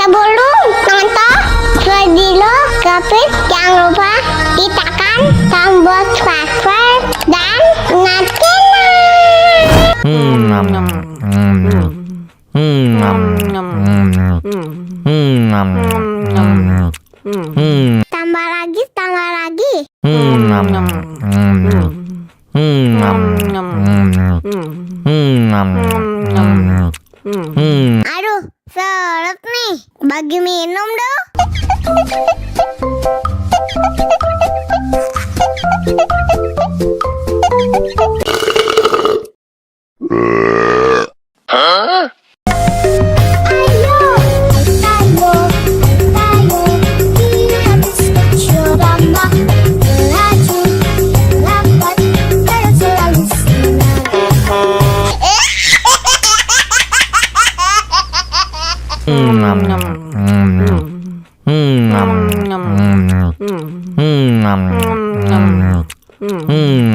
Sebelum nonton video Kepit, jangan lupa tekan tombol subscribe dan tambah lagi. Aduh, seret nih. Bagi minum dong.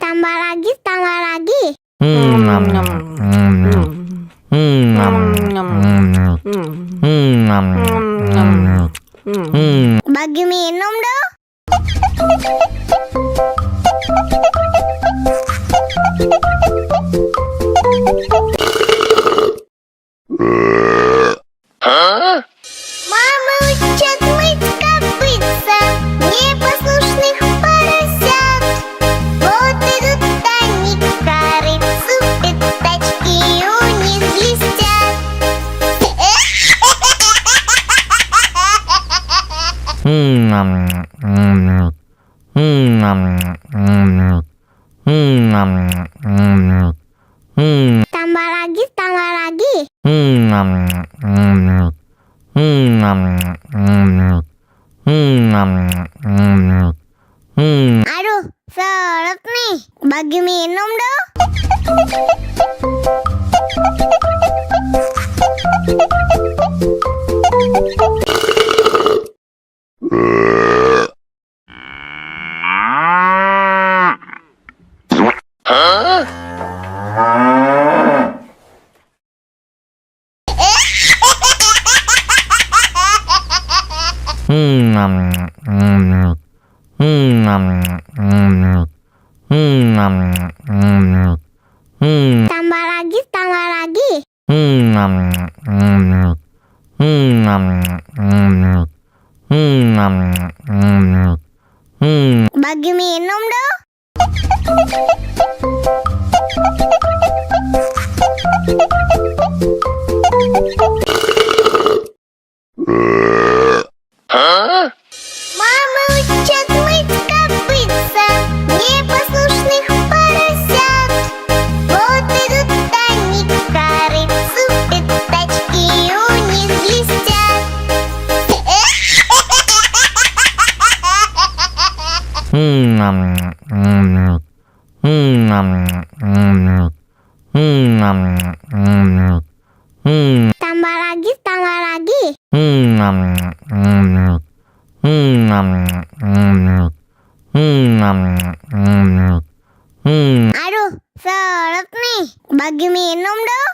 Tambah lagi. Bagi minum dong. Мама учат мыть копытца, непослушных поросят. Вот идут они к корыцу, пятачки у них блестят. Tambah lagi. Aduh, seret nih. Bagi minum dong. Tambah lagi. Bagi minum dong. Мама учат мыть копытца, непослушных поросят. Вот идут они к корыцу, пятачки у них блестят. Tambah lagi. Aduh, seret nih. Bagi minum dong.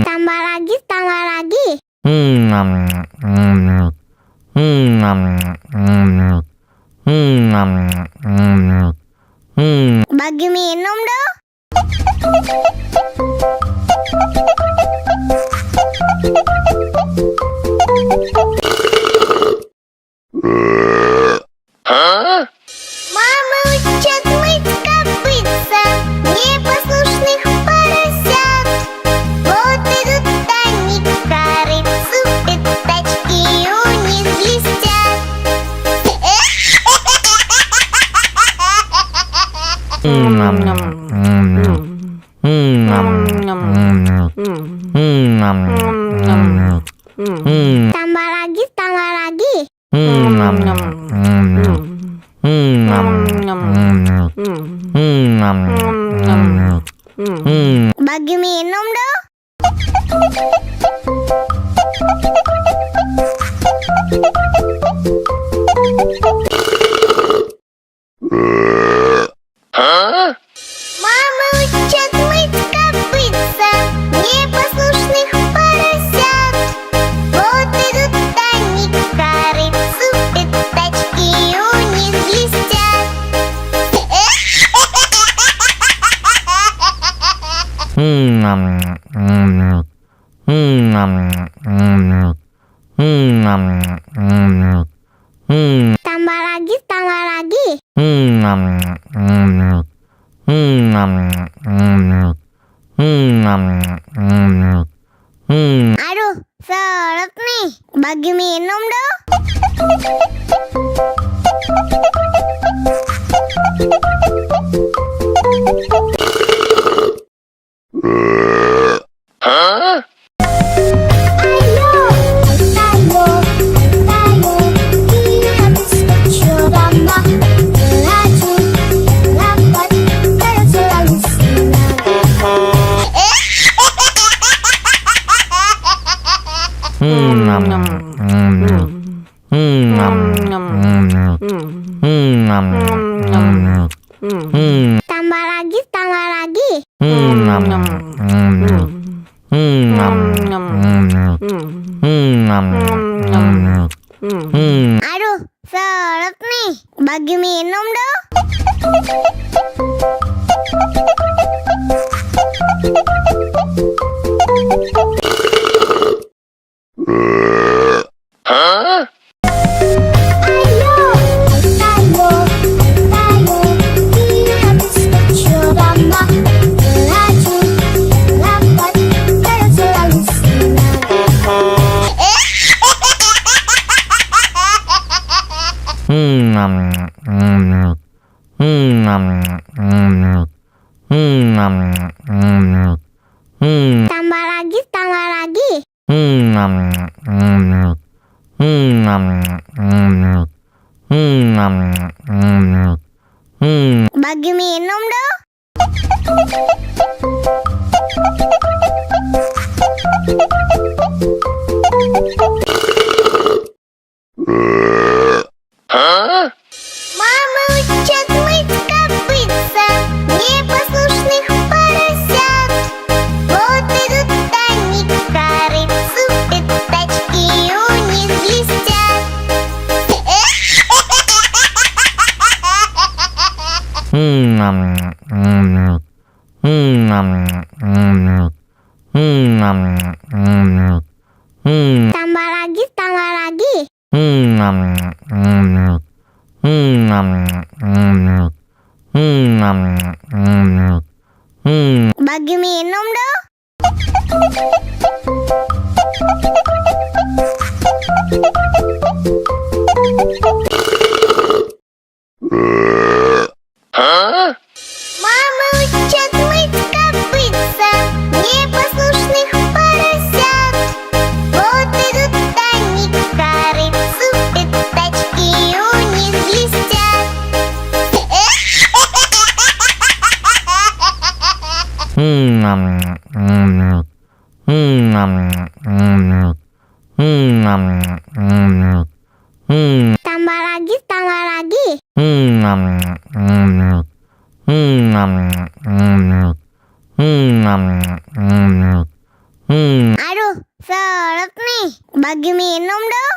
Tambah lagi. Bagi minum dong. Мама учат мыть копытца, непослушных поросят. Tambah lagi, tambah lagi. Bagi minum dong. Мама учат мыть копытца непослушных поросят. Вот идут они к корыцу, пятачки у них блестят. Tambah lagi, tambah lagi. Aduh, seret nih. Bagi minum dong. Tambah lagi, tambah lagi. Aduh, seret nih. Bagi minum dong. Tambah lagi, tambah lagi. Bagi minum dong. Мама учат мыть копытца непослушных поросят. Вот идут они к корыцу, пятачки у них блестят. Tambah lagi, tambah lagi. Bagi minum dong. Мама учат мыть копытца непослушных поросят. Вот идут они к корыцу, пятачки у них блестят. Tambah lagi, tambah lagi. Aduh, seret nih. Bagi minum dong.